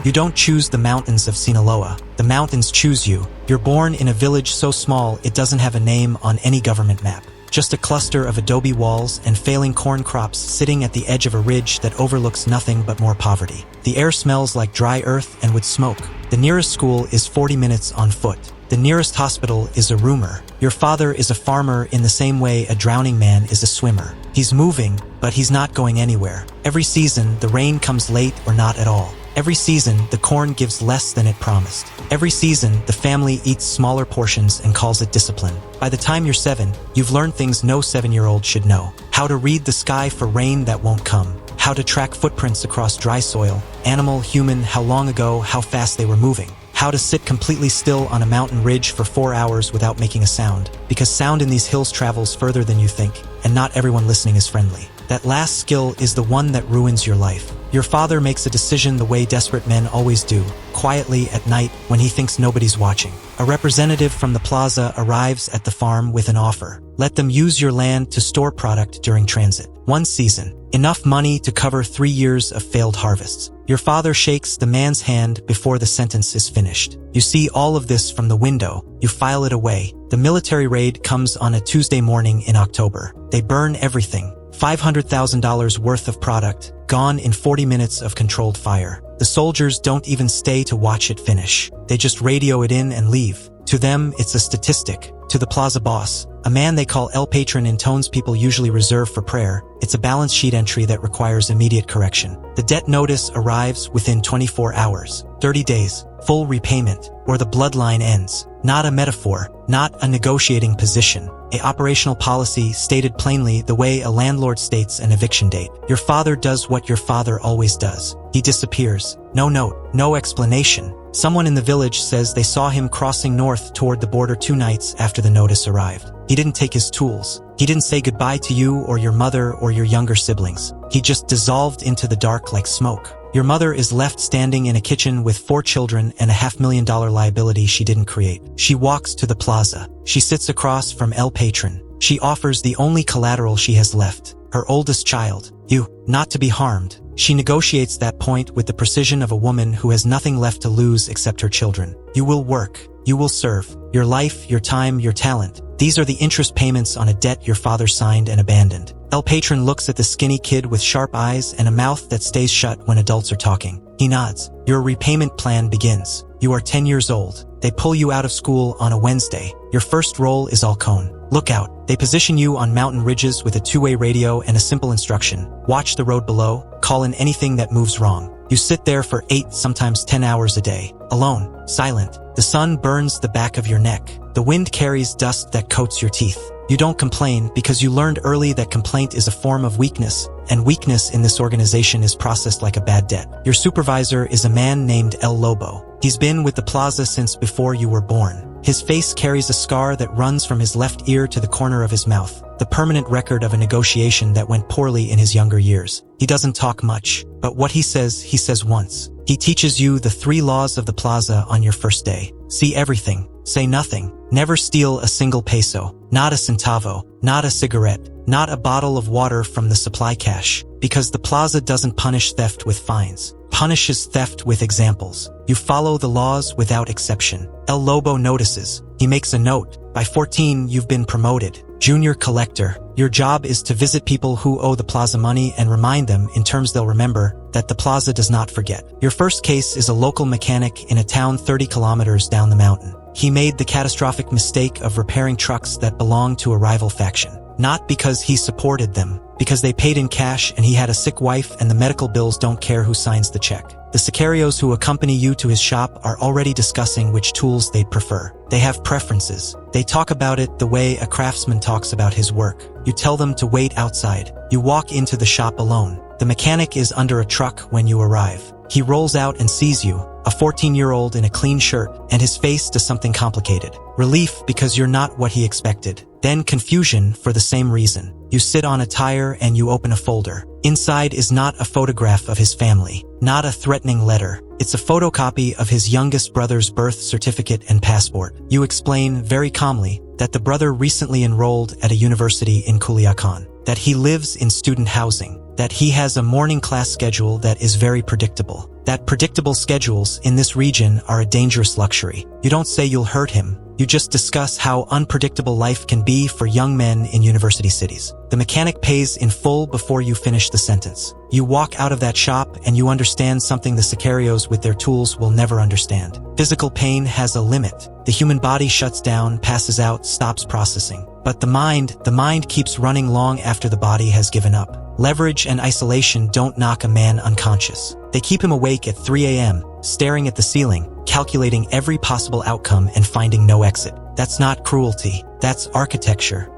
You don't choose the mountains of Sinaloa. The mountains choose you. You're born in a village so small it doesn't have a name on any government map. Just a cluster of adobe walls and failing corn crops sitting at the edge of a ridge that overlooks nothing but more poverty. The air smells like dry earth and would smoke. The nearest school is 40 minutes on foot. The nearest hospital is a rumor. Your father is a farmer in the same way a drowning man is a swimmer. He's moving, but he's not going anywhere. Every season, the rain comes late or not at all. Every season, the corn gives less than it promised. Every season, the family eats smaller portions and calls it discipline. By the time you're 7, you've learned things no 7-year-old should know. How to read the sky for rain that won't come. How to track footprints across dry soil. Animal, human, how long ago, how fast they were moving. How to sit completely still on a mountain ridge for 4 hours without making a sound. Because sound in these hills travels further than you think, and not everyone listening is friendly. That last skill is the one that ruins your life. Your father makes a decision the way desperate men always do, quietly at night when he thinks nobody's watching. A representative from the plaza arrives at the farm with an offer. Let them use your land to store product during transit. 1 season. Enough money to cover 3 years of failed harvests. Your father shakes the man's hand before the sentence is finished. You see all of this from the window. You file it away. The military raid comes on a Tuesday morning in October. They burn everything. $500,000 worth of product, gone in 40 minutes of controlled fire. The soldiers don't even stay to watch it finish. They just radio it in and leave. To them, it's a statistic. To the plaza boss, a man they call El Patron in tones people usually reserve for prayer, it's a balance sheet entry that requires immediate correction. The debt notice arrives within 24 hours, 30 days, full repayment, or the bloodline ends. Not a metaphor, not a negotiating position. A operational policy stated plainly the way a landlord states an eviction date. Your father does what your father always does. He disappears. No note, no explanation. Someone in the village says they saw him crossing north toward the border 2 nights after the notice arrived. He didn't take his tools. He didn't say goodbye to you or your mother or your younger siblings. He just dissolved into the dark like smoke. Your mother is left standing in a kitchen with 4 children and a $500,000 liability she didn't create. She walks to the plaza. She sits across from El Patron. She offers the only collateral she has left, her oldest child, you, not to be harmed. She negotiates that point with the precision of a woman who has nothing left to lose except her children. You will work. You will serve. Your life, your time, your talent. These are the interest payments on a debt your father signed and abandoned. El Patron looks at the skinny kid with sharp eyes and a mouth that stays shut when adults are talking. He nods. Your repayment plan begins. You are 10 years old. They pull you out of school on a Wednesday. Your first role is Alcone. Look out. They position you on mountain ridges with a 2-way radio and a simple instruction. Watch the road below. Call in anything that moves wrong. You sit there for 8, sometimes 10 hours a day. Alone. Silent. The sun burns the back of your neck. The wind carries dust that coats your teeth. You don't complain because you learned early that complaint is a form of weakness, and weakness in this organization is processed like a bad debt. Your supervisor is a man named El Lobo. He's been with the plaza since before you were born. His face carries a scar that runs from his left ear to the corner of his mouth, the permanent record of a negotiation that went poorly in his younger years. He doesn't talk much, but what he says once. He teaches you the 3 laws of the plaza on your first day. See everything. Say nothing. Never steal a single peso. Not a centavo. Not a cigarette. Not a bottle of water from the supply cache. Because the plaza doesn't punish theft with fines. Punishes theft with examples. You follow the laws without exception. El Lobo notices. He makes a note. By 14, you've been promoted. Junior collector. Your job is to visit people who owe the plaza money and remind them, in terms they'll remember, that the plaza does not forget. Your first case is a local mechanic in a town 30 kilometers down the mountain. He made the catastrophic mistake of repairing trucks that belonged to a rival faction. Not because he supported them, because they paid in cash and he had a sick wife and the medical bills don't care who signs the check. The sicarios who accompany you to his shop are already discussing which tools they'd prefer. They have preferences. They talk about it the way a craftsman talks about his work. You tell them to wait outside. You walk into the shop alone. The mechanic is under a truck when you arrive. He rolls out and sees you, a 14-year-old in a clean shirt, and his face does something complicated. Relief because you're not what he expected. Then confusion for the same reason. You sit on a tire and you open a folder. Inside is not a photograph of his family, not a threatening letter. It's a photocopy of his youngest brother's birth certificate and passport. You explain very calmly that the brother recently enrolled at a university in Culiacan, that he lives in student housing, that he has a morning class schedule that is very predictable, that predictable schedules in this region are a dangerous luxury. You don't say you'll hurt him. You just discuss how unpredictable life can be for young men in university cities. The mechanic pays in full before you finish the sentence. You walk out of that shop and you understand something the sicarios with their tools will never understand. Physical pain has a limit. The human body shuts down, passes out, stops processing. But the mind keeps running long after the body has given up. Leverage and isolation don't knock a man unconscious. They keep him awake at 3 a.m., staring at the ceiling, calculating every possible outcome and finding no exit. That's not cruelty. That's architecture.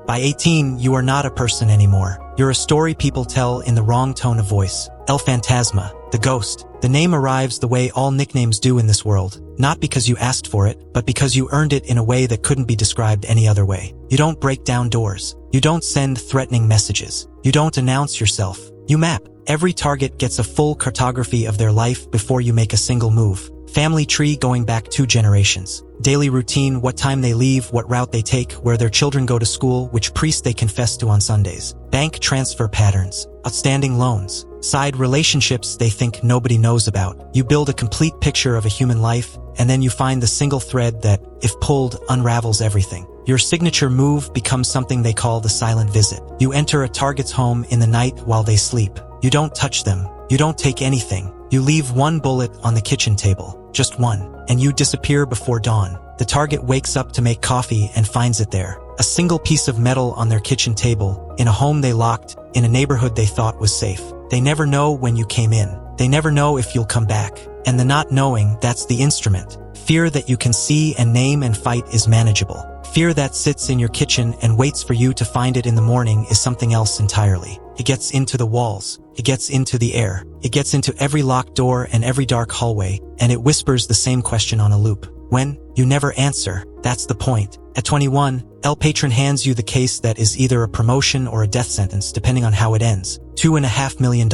By 18, you are not a person anymore. You're a story people tell in the wrong tone of voice. El Fantasma, the ghost. The name arrives the way all nicknames do in this world, not because you asked for it, but because you earned it in a way that couldn't be described any other way. You don't break down doors. You don't send threatening messages. You don't announce yourself. You map. Every target gets a full cartography of their life before you make a single move. Family tree going back 2 generations. Daily routine, what time they leave, what route they take, where their children go to school, which priest they confess to on Sundays. Bank transfer patterns. Outstanding loans. Side relationships they think nobody knows about. You build a complete picture of a human life, and then you find the single thread that, if pulled, unravels everything. Your signature move becomes something they call the silent visit. You enter a target's home in the night while they sleep. You don't touch them. You don't take anything. You leave one bullet on the kitchen table, just one, and you disappear before dawn. The target wakes up to make coffee and finds it there. A single piece of metal on their kitchen table, in a home they locked, in a neighborhood they thought was safe. They never know when you came in. They never know if you'll come back. And the not knowing, that's the instrument. Fear that you can see and name and fight is manageable. Fear that sits in your kitchen and waits for you to find it in the morning is something else entirely. It gets into the walls. It gets into the air. It gets into every locked door and every dark hallway, and it whispers the same question on a loop. When? You never answer. That's the point. At 21, El Patron hands you the case that is either a promotion or a death sentence, depending on how it ends. $2.5 million.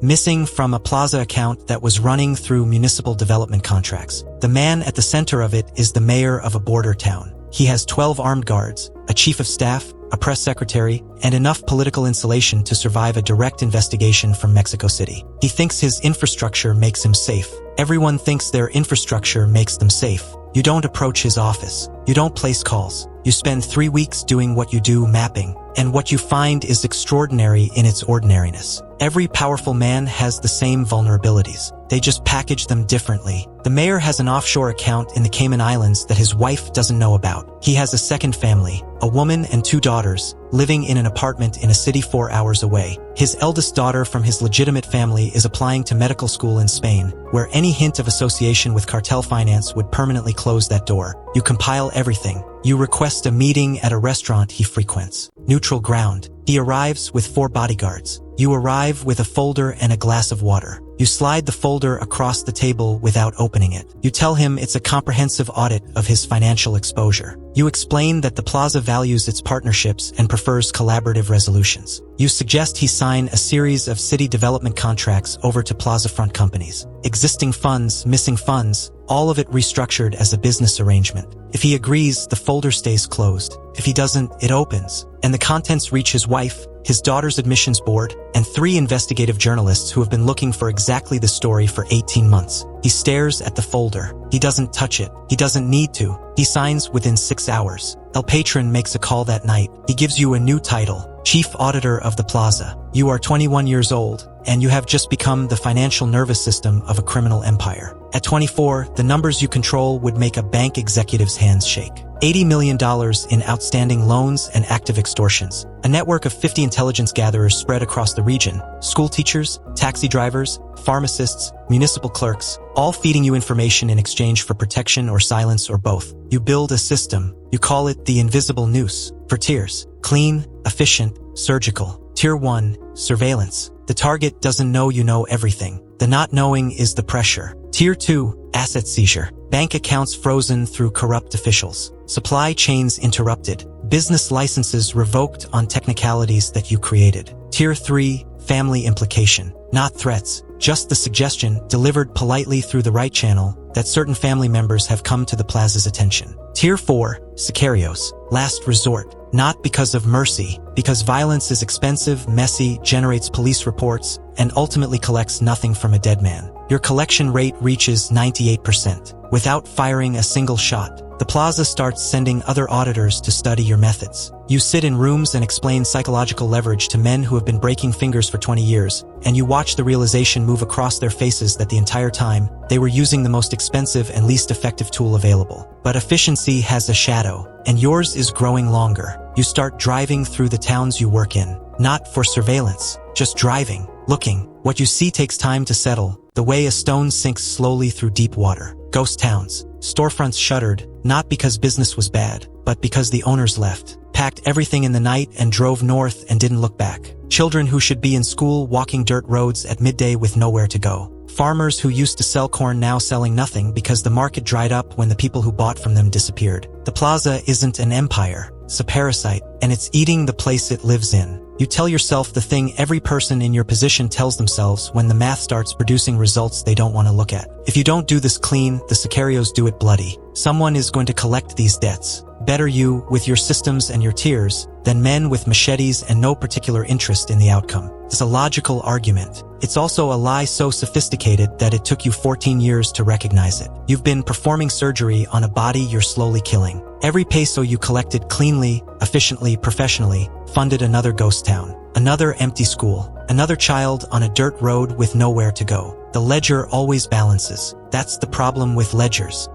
Missing from a plaza account that was running through municipal development contracts. The man at the center of it is the mayor of a border town. He has 12 armed guards, a chief of staff, a press secretary, and enough political insulation to survive a direct investigation from Mexico City. He thinks his infrastructure makes him safe. Everyone thinks their infrastructure makes them safe. You don't approach his office. You don't place calls. You spend 3 weeks doing what you do, mapping. And what you find is extraordinary in its ordinariness. Every powerful man has the same vulnerabilities. They just package them differently. The mayor has an offshore account in the Cayman Islands that his wife doesn't know about. He has a second family, a woman and 2 daughters, living in an apartment in a city 4 hours away. His eldest daughter from his legitimate family is applying to medical school in Spain, where any hint of association with cartel finance would permanently close that door. You compile everything. You request a meeting at a restaurant he frequents. Neutral ground. He arrives with 4 bodyguards. You arrive with a folder and a glass of water. You slide the folder across the table without opening it. You tell him it's a comprehensive audit of his financial exposure. You explain that the plaza values its partnerships and prefers collaborative resolutions. You suggest he sign a series of city development contracts over to plaza front companies. Existing funds, missing funds, all of it restructured as a business arrangement. If he agrees, the folder stays closed. If he doesn't, it opens, and the contents reach his wife, his daughter's admissions board, and 3 investigative journalists who have been looking for exactly the story for 18 months. He stares at the folder. He doesn't touch it. He doesn't need to. He signs within 6 hours. El Patron makes a call that night. He gives you a new title, Chief Auditor of the Plaza. You are 21 years old, and you have just become the financial nervous system of a criminal empire. At 24, the numbers you control would make a bank executive's hands shake. $80 million in outstanding loans and active extortions. A network of 50 intelligence gatherers spread across the region. School teachers, taxi drivers, pharmacists, municipal clerks, all feeding you information in exchange for protection or silence or both. You build a system. You call it the invisible noose. For tiers. Clean, efficient, surgical. Tier 1, surveillance. The target doesn't know you know everything. The not knowing is the pressure. Tier 2, asset seizure. Bank accounts frozen through corrupt officials. Supply chains interrupted. Business licenses revoked on technicalities that you created. Tier 3, family implication. Not threats, just the suggestion, delivered politely through the right channel, that certain family members have come to the plaza's attention. Tier 4, Sicarios, last resort. Not because of mercy, because violence is expensive, messy, generates police reports, and ultimately collects nothing from a dead man. Your collection rate reaches 98%. Without firing a single shot, the plaza starts sending other auditors to study your methods. You sit in rooms and explain psychological leverage to men who have been breaking fingers for 20 years, and you watch the realization move across their faces that the entire time, they were using the most expensive and least effective tool available. But efficiency has a shadow, and yours is growing longer. You start driving through the towns you work in, not for surveillance, just driving, looking. What you see takes time to settle, the way a stone sinks slowly through deep water. Ghost towns, storefronts shuttered, not because business was bad, but because the owners left, packed everything in the night and drove north and didn't look back. Children who should be in school walking dirt roads at midday with nowhere to go. Farmers who used to sell corn now selling nothing because the market dried up when the people who bought from them disappeared. The plaza isn't an empire, it's a parasite, and it's eating the place it lives in. You tell yourself the thing every person in your position tells themselves when the math starts producing results they don't want to look at. If you don't do this clean, the Sicarios do it bloody. Someone is going to collect these debts. Better you, with your systems and your tiers, than men with machetes and no particular interest in the outcome. It's a logical argument. It's also a lie so sophisticated that it took you 14 years to recognize it. You've been performing surgery on a body you're slowly killing. Every peso you collected cleanly, efficiently, professionally, funded another ghost town, another empty school, another child on a dirt road with nowhere to go. The ledger always balances. That's the problem with ledgers.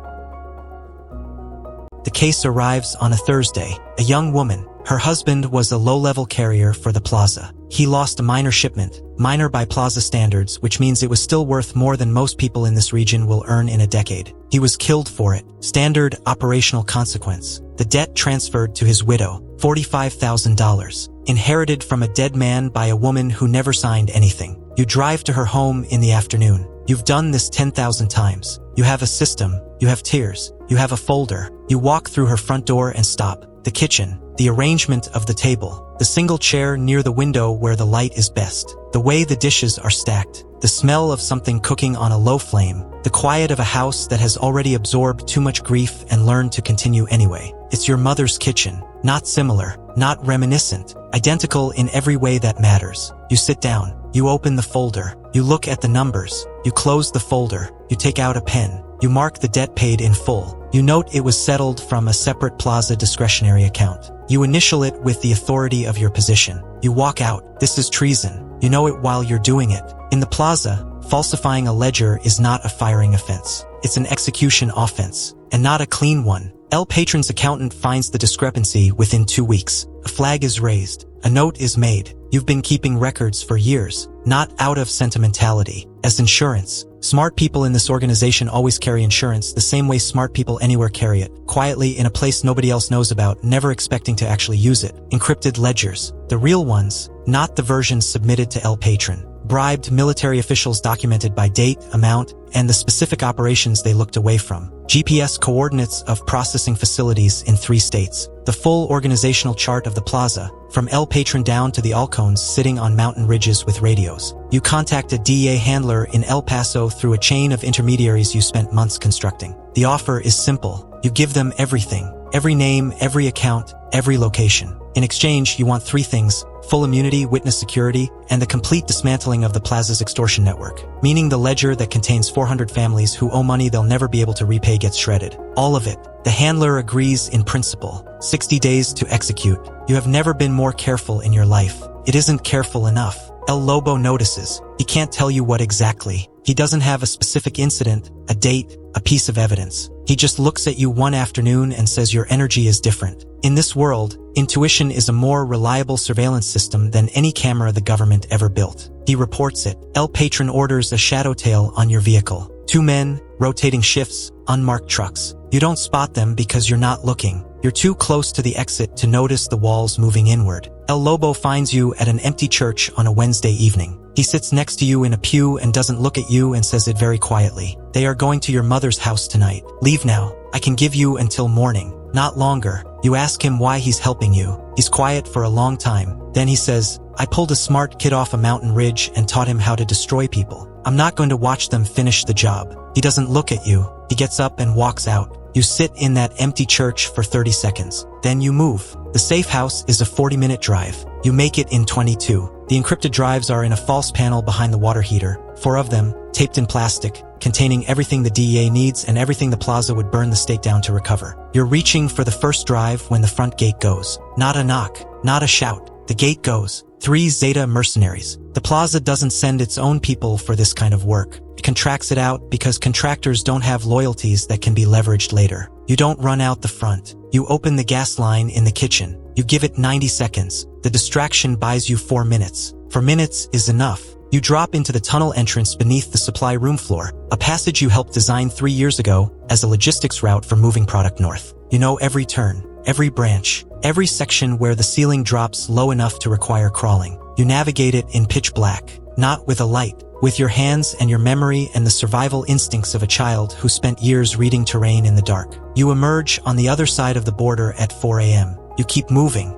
The case arrives on a Thursday. A young woman. Her husband was a low-level carrier for the plaza. He lost a minor shipment, minor by plaza standards, which means it was still worth more than most people in this region will earn in a decade. He was killed for it. Standard operational consequence. The debt transferred to his widow, $45,000. Inherited from a dead man by a woman who never signed anything. You drive to her home in the afternoon. You've done this 10,000 times. You have a system. You have tiers. You have a folder. You walk through her front door and stop. The kitchen. The arrangement of the table. The single chair near the window where the light is best. The way the dishes are stacked. The smell of something cooking on a low flame. The quiet of a house that has already absorbed too much grief and learned to continue anyway. It's your mother's kitchen. Not similar. Not reminiscent. Identical in every way that matters. You sit down. You open the folder. You look at the numbers. You close the folder. You take out a pen. You mark the debt paid in full. You note it was settled from a separate plaza discretionary account. You initial it with the authority of your position. You walk out. This is treason. You know it while you're doing it. In the plaza, falsifying a ledger is not a firing offense. It's an execution offense, and not a clean one. El Patron's accountant finds the discrepancy within 2 weeks. A flag is raised. A note is made. You've been keeping records for years, not out of sentimentality, as insurance. Smart people in this organization always carry insurance the same way smart people anywhere carry it, quietly in a place nobody else knows about, never expecting to actually use it. Encrypted ledgers. The real ones, not the versions submitted to El Patron. Bribed military officials documented by date, amount, and the specific operations they looked away from. GPS coordinates of processing facilities in 3 states. The full organizational chart of the plaza, from El Patron down to the Alcones sitting on mountain ridges with radios. You contact a DEA handler in El Paso through a chain of intermediaries you spent months constructing. The offer is simple. You give them everything. Every name, every account, every location. In exchange, you want 3 things: full immunity, witness security, and the complete dismantling of the plaza's extortion network. Meaning the ledger that contains 400 families who owe money they'll never be able to repay gets shredded. All of it. The handler agrees in principle. 60 days to execute. You have never been more careful in your life. It isn't careful enough. El Lobo notices. He can't tell you what exactly. He doesn't have a specific incident, a date, a piece of evidence. He just looks at you one afternoon and says your energy is different. In this world, intuition is a more reliable surveillance system than any camera the government ever built. He reports it. El Patron orders a shadow tail on your vehicle. 2 men, rotating shifts, unmarked trucks. You don't spot them because you're not looking. You're too close to the exit to notice the walls moving inward. El Lobo finds you at an empty church on a Wednesday evening. He sits next to you in a pew and doesn't look at you and says it very quietly. They are going to your mother's house tonight. Leave now. I can give you until morning. Not longer. You ask him why he's helping you. He's quiet for a long time. Then he says, I pulled a smart kid off a mountain ridge and taught him how to destroy people. I'm not going to watch them finish the job. He doesn't look at you. He gets up and walks out. You sit in that empty church for 30 seconds. Then you move. The safe house is a 40-minute drive. You make it in 22. The encrypted drives are in a false panel behind the water heater, 4 of them, taped in plastic, containing everything the DEA needs and everything the plaza would burn the state down to recover. You're reaching for the first drive when the front gate goes. Not a knock, not a shout. The gate goes. 3 Zeta mercenaries. The plaza doesn't send its own people for this kind of work. It contracts it out because contractors don't have loyalties that can be leveraged later. You don't run out the front. You open the gas line in the kitchen. You give it 90 seconds. The distraction buys you 4 minutes. 4 minutes is enough. You drop into the tunnel entrance beneath the supply room floor, a passage you helped design 3 years ago as a logistics route for moving product north. You know every turn, every branch, every section where the ceiling drops low enough to require crawling. You navigate it in pitch black, not with a light, with your hands and your memory and the survival instincts of a child who spent years reading terrain in the dark. You emerge on the other side of the border at 4 a.m. You keep moving.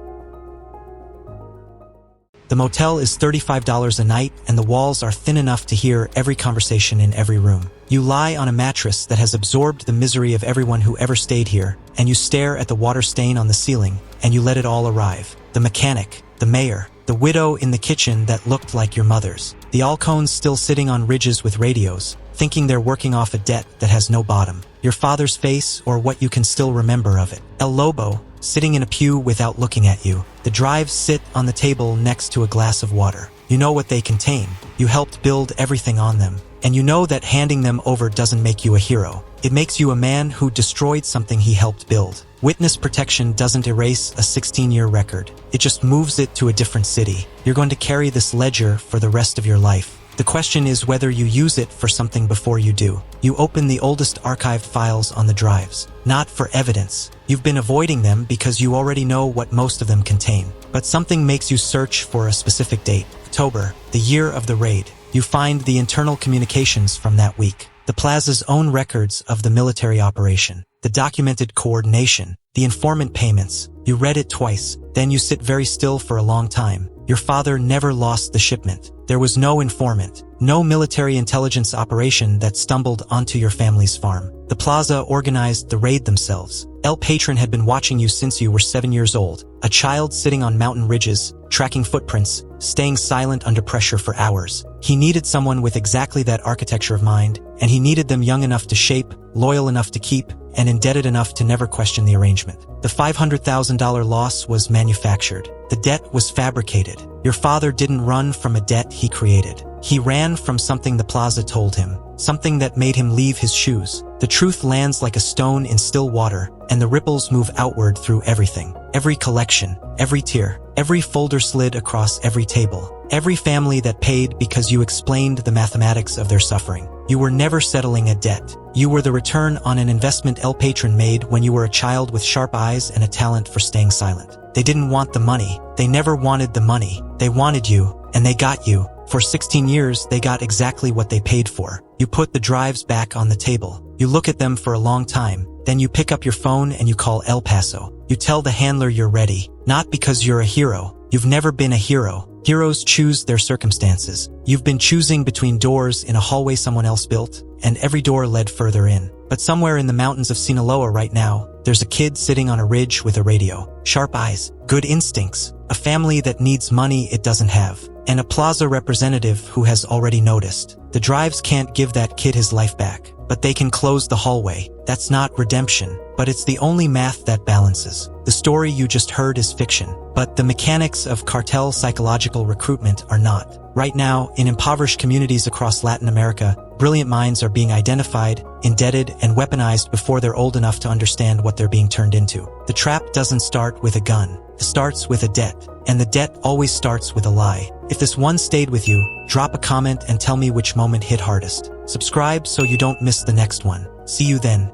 The motel is $35 a night and the walls are thin enough to hear every conversation in every room. You lie on a mattress that has absorbed the misery of everyone who ever stayed here, and you stare at the water stain on the ceiling, and you let it all arrive. The mechanic, the mayor, the widow in the kitchen that looked like your mother's. The Alcones still sitting on ridges with radios, thinking they're working off a debt that has no bottom. Your father's face or what you can still remember of it. El Lobo, sitting in a pew without looking at you. The drives sit on the table next to a glass of water. You know what they contain. You helped build everything on them. And you know that handing them over doesn't make you a hero. It makes you a man who destroyed something he helped build. Witness protection doesn't erase a 16-year record. It just moves it to a different city. You're going to carry this ledger for the rest of your life. The question is whether you use it for something before you do. You open the oldest archived files on the drives. Not for evidence. You've been avoiding them because you already know what most of them contain. But something makes you search for a specific date. October, the year of the raid. You find the internal communications from that week. The plaza's own records of the military operation. The documented coordination. The informant payments. You read it twice. Then you sit very still for a long time. Your father never lost the shipment. There was no informant, no military intelligence operation that stumbled onto your family's farm. The plaza organized the raid themselves. El Patron had been watching you since you were 7 years old, a child sitting on mountain ridges, tracking footprints, staying silent under pressure for hours. He needed someone with exactly that architecture of mind, and he needed them young enough to shape, loyal enough to keep, and indebted enough to never question the arrangement. The $500,000 loss was manufactured. The debt was fabricated. Your father didn't run from a debt he created. He ran from something the plaza told him, something that made him leave his shoes. The truth lands like a stone in still water, and the ripples move outward through everything. Every collection, every tier, every folder slid across every table. Every family that paid because you explained the mathematics of their suffering. You were never settling a debt. You were the return on an investment El Patron made when you were a child with sharp eyes and a talent for staying silent. They didn't want the money. They never wanted the money. They wanted you, and they got you. For 16 years, they got exactly what they paid for. You put the drives back on the table. You look at them for a long time. Then you pick up your phone and you call El Paso. You tell the handler you're ready. Not because you're a hero. You've never been a hero. Heroes choose their circumstances. You've been choosing between doors in a hallway someone else built, and every door led further in. But somewhere in the mountains of Sinaloa right now, there's a kid sitting on a ridge with a radio. Sharp eyes, good instincts, a family that needs money it doesn't have, and a plaza representative who has already noticed. The drives can't give that kid his life back, but they can close the hallway. That's not redemption, but it's the only math that balances. The story you just heard is fiction, but the mechanics of cartel psychological recruitment are not. Right now, in impoverished communities across Latin America, brilliant minds are being identified, indebted, and weaponized before they're old enough to understand what they're being turned into. The trap doesn't start with a gun. It starts with a debt, and the debt always starts with a lie. If this one stayed with you, drop a comment and tell me which moment hit hardest. Subscribe so you don't miss the next one. See you then.